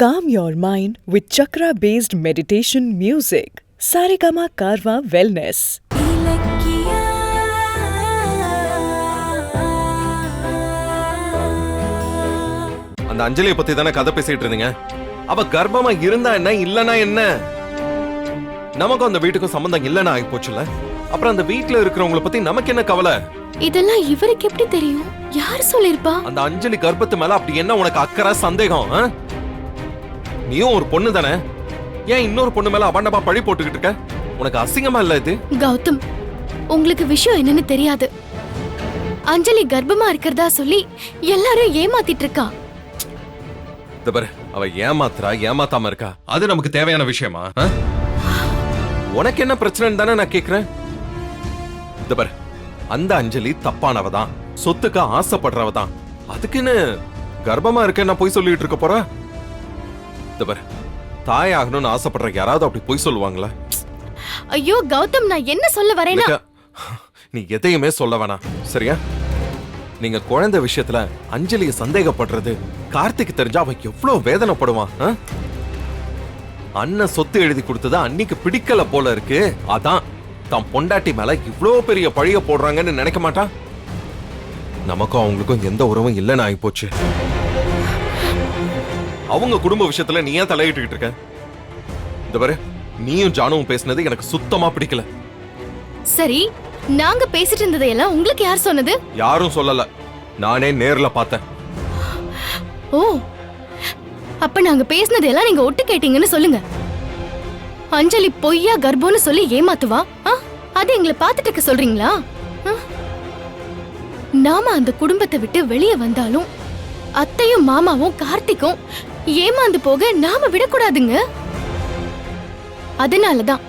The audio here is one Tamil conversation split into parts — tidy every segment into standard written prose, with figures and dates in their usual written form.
Calm your mind with chakra-based meditation music. Saregama Karwa Wellness. அந்த அஞ்சலியை பத்தி தானே கதை பேசிட்டு இருந்தீங்க. அவ கர்ப்பமா இருந்தா என்ன இல்லனா என்ன? நமக்கும் அந்த வீட்டுக்கும் சம்பந்தம் இல்லனா ஆகி போச்சுல. அப்புறம் அந்த வீட்ல இருக்கிறவங்கள பத்தி நமக்கு என்ன கவலை? இதெல்லாம் இவருக்கு எப்படி தெரியும்? யார் சொல்லிருப்பா? அந்த அஞ்சலி கர்ப்பத்து மேல அப்படி என்ன உனக்கு அக்கறை சந்தேகம்? நீயும் ஒரு பொண்ணு தானே, ஏன் இன்னொரு பொண்ணு மேல அபாண்டமா பழி போட்டுக்கிட்டு இருக்க? உனக்கு அசிங்கமா இல்ல இது? கௌதம், உங்களுக்கு விஷயம் என்னன்னு தெரியாது. அஞ்சலி கர்ப்பமா இருக்கிறதா சொல்லி எல்லாரும் ஏமாத்திட்டு இருக்கா. அவ ஏமாத்துறா ஏமாத்தாம இருக்கா, அது நமக்கு தேவையான விஷயமா? உனக்கு என்ன பிரச்சனைன்னு தானே நான் கேக்குறேன். அந்த அஞ்சலி தப்பானவதான், சொத்துக்கு ஆசைப்படுறவதான். அதுக்குன்னு கர்ப்பமா இருக்க நான் போய் சொல்லிட்டு இருக்க போற? தாயாகணும்னு ஆசைப்படுற யாராவது அப்படி போய் சொல்லுவாங்களா? ஐயோ கௌதம், நான் என்ன சொல்ல வரேன்னா, நீ எதையுமே சொல்ல வேணாம், சரியா? நீங்க குழந்தை விஷயத்துல அஞ்சலியை சந்தேகப்படுறது கார்த்திக் தெரிஞ்சா அவன் எவ்வளவு வேதனைப்படுவான். அண்ணன் சொத்து எழுதி கொடுத்தது அன்னைக்கு பிடிக்கல போல இருக்கு, அதான் தான் பொண்டாட்டி மேல இவ்வளவு பெரிய பழிய போடுறாங்கன்னு நினைக்க மாட்டான். நமக்கும் அவங்களுக்கும் எந்த உறவும் இல்லைன்னு ஆகி போச்சு. அவங்க குடும்ப விஷயத்துல நீ ஏன் தலையிட்டு இருக்க? இந்த பாரு, நீயும் ஜானுவும் பேசினது எனக்கு சுத்தமா பிடிக்கல. சரி, நாங்க பேசிட்டு இருந்ததையெல்லாம் உங்களுக்கு யார் சொன்னது? யாரும் சொல்லல, நானே நேர்ல பார்த்தேன். ஓ, அப்ப நாங்க பேசினதெல்லாம் நீங்க ஒட்டு கேட்டீங்கன்னு சொல்லுங்க. அஞ்சலி பொய்யா கர்ப்பம்னு சொல்லி ஏமாத்துவா, அது எங்களை பார்த்துட்டு இருக்க சொல்றீங்களா? நாம அந்த குடும்பத்தை விட்டு வெளியே வந்தாலும் அத்தையும் மாமாவும் கார்த்திக்கும் ஏமாந்து போக நாம விடக்கூடாதுங்க. அதனாலதான்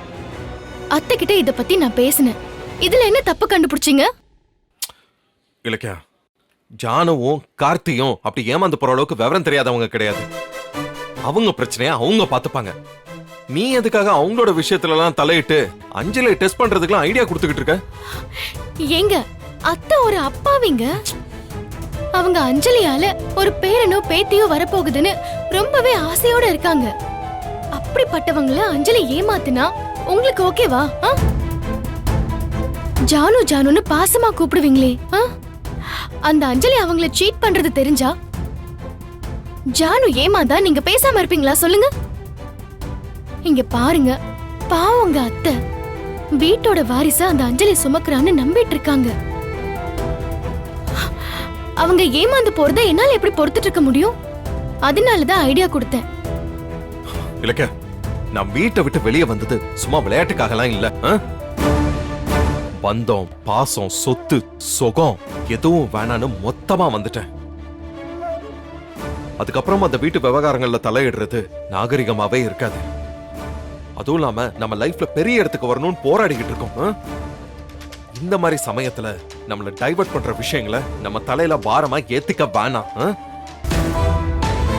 அத்தை கிட்ட இத பத்தி நான் பேசினேன். இதுல என்ன தப்பு கண்டுபிடிச்சீங்க? இலக்கியா, ஜானுவும் கார்த்தியும் அப்படி ஏமாந்து போற அளவுக்கு விவரம் தெரியாதவங்க கிடையாது. அவங்க பிரச்சனையா அவங்க பாத்துப்பாங்க. நீ எதுக்காக அவங்களோட விஷயத்துல எல்லாம் தலையிட்டு அஞ்சலியை டெஸ்ட் பண்றதுக்குலாம் ஐடியா கொடுத்துக்கிட்டு இருக்க? ஏங்க, அத்தை ஒரு அப்பாவிங்க. அவங்க அஞ்சலியால ஒரு பேரனோ பேத்தியோ வரப்போகுதுன்னு ரொம்பவே ஆசையோட இருக்காங்க. அப்படிப்பட்டவங்கள அஞ்சலி ஏமாத்துனா உங்களுக்கு ஓகேவா? ஜானு ஜானுன்னு பாசமா கூப்பிடுவீங்களே, அந்த அஞ்சலி அவங்கள சீட் பண்றது தெரிஞ்சா ஜானு ஏமாந்தா நீங்க பேசாம இருப்பீங்களா சொல்லுங்க? இங்க பாருங்க, பாவங்க அத்தை வீட்டோட வாரிசா அந்த அஞ்சலி சுமக்குறான்னு நம்பிட்டு இருக்காங்க. அவங்க ஏமாந்து போறத என்னால எப்படி பொறுத்துட்டு இருக்க முடியும்? அதனாலதான் ஐடியா கொடுத்தேன். இலக்கியா, நான் வீட்டை விட்டு வெளியே வந்தது சும்மா விளையாட்டுக்காகலாம் இல்ல. பந்தம், பாசம், சொத்து, சுகம் எதுவும் வேணான்னு மொத்தமா வந்துட்டேன். அதுக்கப்புறம் அந்த வீட்டு விவகாரங்கள்ல தலையிடுறது நாகரிகமாவே இருக்காது. அதுவும் இல்லாம நம்ம லைஃப்ல பெரிய இடத்துக்கு வரணும்னு போராடிக்கிட்டு இருக்கோம். இந்த மாதிரி சமயத்துல நம்மள டைவர்ட் பண்ற விஷயங்களை நம்ம தலையில பாரமா ஏத்திக்க வேணாம்.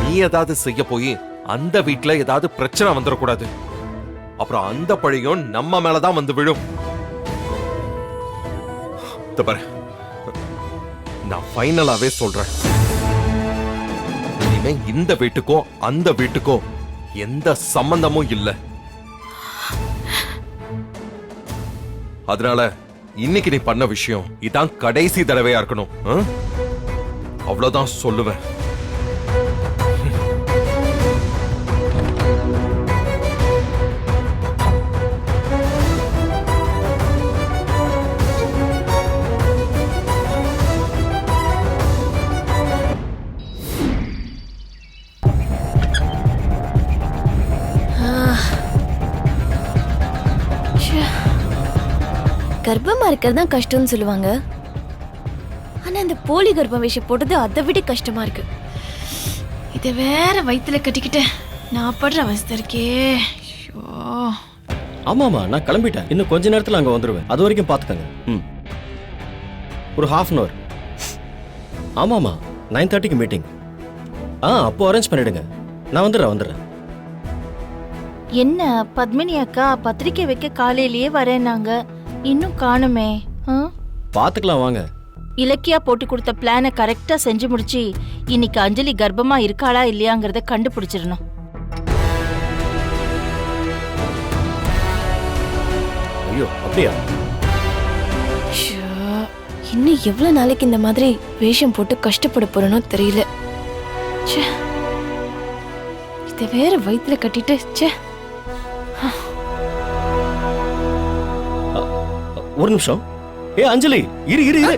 நீ ஏதாவது செய்ய போய் அந்த வீட்டுல ஏதாவது பிரச்சனை வந்துடக்கூடாது. அப்புறம் அந்த பழியும் நம்ம மேலதான் வந்து விழும். நான் ஃபைனலாவே சொல்றேன், இனிமே இந்த வீட்டுக்கோ அந்த வீட்டுக்கோ எந்த சம்பந்தமும் இல்ல. அதனால இன்னைக்கு நீ பண்ண விஷயம் இதான் கடைசி தடவையா இருக்கணும். அவ்வளவுதான் சொல்லுவேன். கர்ப்பமா இருக்கிறது கஷ்டம்னு சொல்லுவாங்க, ஆனா இந்த போலி கர்ப்பம் விஷயம் போட்டது அதை விட கஷ்டமா இருக்கு. இதை வேற வயித்துல கட்டிக்கிட்டேன், நான் படுற அவஸ்தை இருக்கே. ஆமாமா, நான் கிளம்பிட்டேன். இன்னும் கொஞ்ச நேரத்துல அங்க வந்துருவேன். அது வரைக்கும் பாத்துக்கங்க. ஒரு ½ hour. ஆமாமா, 9:30க்கு மீட்டிங். அப்போ அரேஞ்ச் பண்ணிடுங்க. நான் வந்துடுறேன். என்ன பத்மினி அக்கா பத்திரிக்கை வைக்க காலையிலேயே வரேன்னாங்க, இன்னும் காணுமே. பாத்துக்கலாம் வாங்க. இலக்கியா போட்டு கொடுத்த பிளானை கரெக்டா செஞ்சு முடிச்சு இன்னைக்கு அஞ்சலி கர்ப்பமா இருக்காளா இல்லையாங்கிறத கண்டுபிடிச்சிடணும். ஐயோ அப்படியா? ஷோ, இன்னும் எவ்வளவு நாளைக்கு இந்த மாதிரி வேஷம் போட்டு கஷ்டப்பட போறேனோ தெரியல. ச்சே, இதை வேற வயித்துல கட்டிட்டு ச்சே. ஒரு நிமிஷம். ஏய் அஞ்சலி, இரு இரு இரு.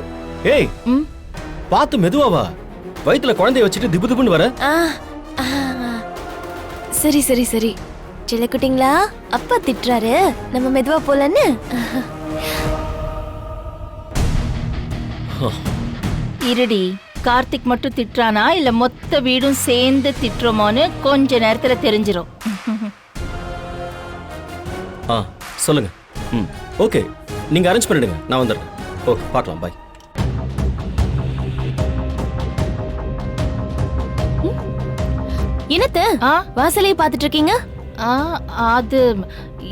ஏய், பார்த்து மெதுவா வா. வயித்துல குழந்தைய வச்சுட்டு திபு திபுன்னு வர. ஆ, ஆ, சரி சரி சரி. செல்லக்குட்டிங்களா, அப்பா திட்டுறாரு, நம்ம மெதுவா போலன்னு. இருடி, கார்த்திக் மட்டும் திட்டுறானா இல்ல மொத்த வீடும் சேர்ந்து திட்டுறோமோன்னு கொஞ்ச நேரத்துல தெரிஞ்சிரும். ஆ சொல்லுங்க. ம் ஓகே, நீங்க அரேஞ்ச் பண்ணிடுங்க, நான் வந்துடுறேன். ஓகே, பார்க்கலாம், பாய். என்னத்த வாசலையே பாத்துட்டு இருக்கீங்க? அது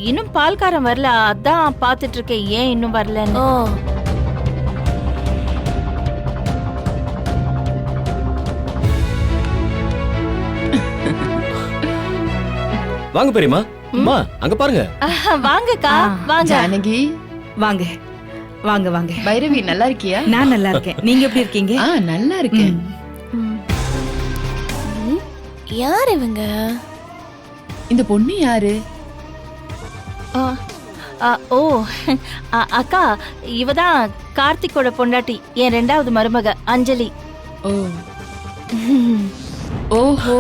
இன்னும் பால்காரன் வரல, அதான் பாத்துட்டு இருக்கேன். ஏன் இன்னும் வரலன்னு. ஓ, வாங்க பெரியம்மா. அம்மா, அங்க பாருங்க. வாங்கக்கா, வாங்க. ஜானகி, வாங்க வாங்க வாங்க. பைரவி நல்லா இருக்கியா? நான் நல்லா இருக்கேன். நீங்க எப்படி இருக்கீங்க? நல்லா இருக்கேன். யார் இவங்க? இந்த பொண்ணு யாரு? ஓ அக்கா, இவதான் கார்த்திக்கோட பொண்டாட்டி, என் 2வது மருமக அஞ்சலி. ஓ, ஓஹோ,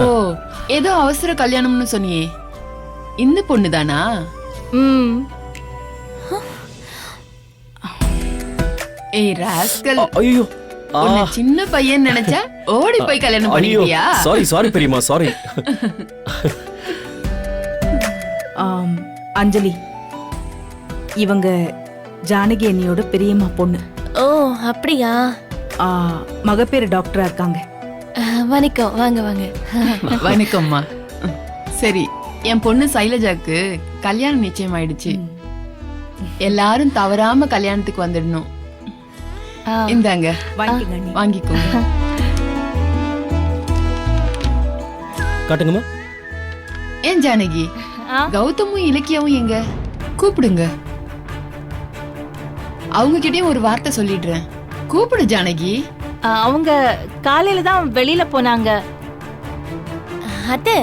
ஏதோ அவசர கல்யாணம்னு சொன்னியே, இந்த பொண்ணு தானா? ம், ஏய் ராஸ்கல், ஐயோ, உன்னை சின்ன பையன் நினைச்சா ஓடி போய் கல்யாணம் பண்ணிட்டியா? சாரி சாரி பெரியம்மா, சாரி. அஞ்சலி, இவங்க ஜானகி அண்ணியோட பெரியம்மா பொண்ணு. ஓ அப்படியா? மகப்பேறு டாக்டரா இருக்காங்க. வணக்கம், வாங்க வாங்க. வணக்கம்மா. சரி, என் பொண்ணு சைலஜாக்கு கல்யாணம் நிச்சயம் ஆயிடுச்சு. எல்லாரும் தவறாம கல்யாணத்துக்கு வந்துடணும். இந்தாங்க, வாங்கிக்கங்க அண்ணி. வாங்கிக்கோங்க. காட்டுங்கம்மா. ஏன் ஜானகி, கௌதமும் இலக்கியாவும் எங்க? கூப்பிடுங்க. அவங்க கிட்டயும் ஒரு வார்த்தை சொல்லிடுறேன். கூப்பிடு ஜானகி. அவங்க காலையில தான் வெளியில போனாங்க. அத்தை,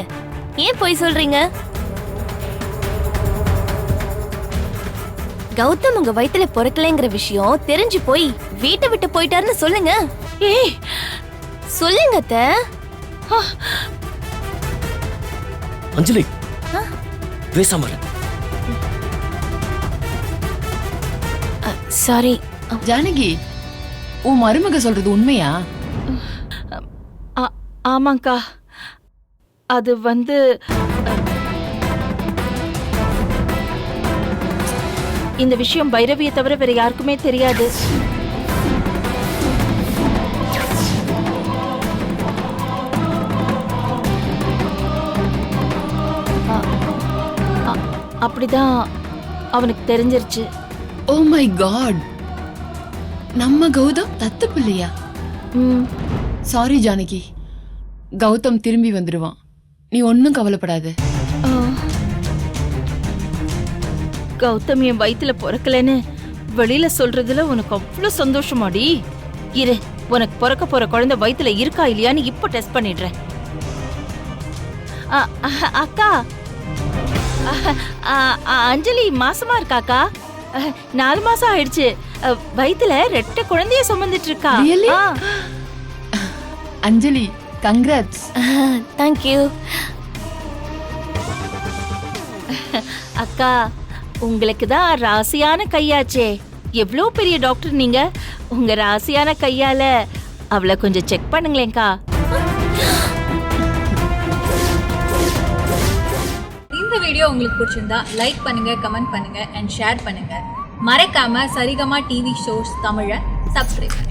ஏன் போய் சொல்றீங்க? கௌதம் உங்க வயித்துல பொறக்கலைங்கிற விஷயம் தெரிஞ்சு போய் வீட்டை விட்டு போயிட்டாருன்னு சொல்லுங்க. ஏய், சொல்லுங்க அத்தை. அஞ்சலி, பேசாம இரு. சாரி ஜானகி, உன் மருமக சொல்றது உண்மையா? ஆமாக்கா, அது வந்து இந்த விஷயம் பைரவியை தவிர வேற யாருக்குமே தெரியாது. அப்படிதான் அவனுக்கு தெரிஞ்சிருச்சு. ஓ மை காட், நம்ம கௌதம் தத்து பிள்ளையா? சாரி ஜானகி, கௌதம் திரும்பி வந்துடுவான், நீ ஒன்னும் கவலைப்படாத. கௌதம் என் வயித்துல பொறக்கலன்னு வெளியில சொல்றதுல உனக்கு அவ்வளவு சந்தோஷமாடி? இரு, உனக்கு பிறக்க போற குழந்தை வயித்துல இருக்கா இல்லையான்னு இப்ப டெஸ்ட் பண்ணிடுறேன். அக்கா, அஞ்சலி மாசமா இருக்காக்கா. 4 மாசம் ஆயிடுச்சு. வயித்துல 2 குழந்தைய சுமந்துட்டு இருக்கா. Really? Anjali, congrats. Thank you. அக்கா, உங்களுக்கு தான் ராசியான கையாச்சே. எவ்வளோ பெரிய டாக்டர் நீங்க. உங்க ராசியான கையால அவளை கொஞ்சம் செக் பண்ணுங்களேன்க்கா. இந்த வீடியோ உங்களுக்கு பிடிச்சிருந்தா லைக் பண்ணுங்க, கமெண்ட் பண்ணுங்க அண்ட் ஷேர் பண்ணுங்க. மறக்காம சரிகமா டிவி ஷோஸ் தமிழை சப்ஸ்கிரைப் பண்ணுங்க.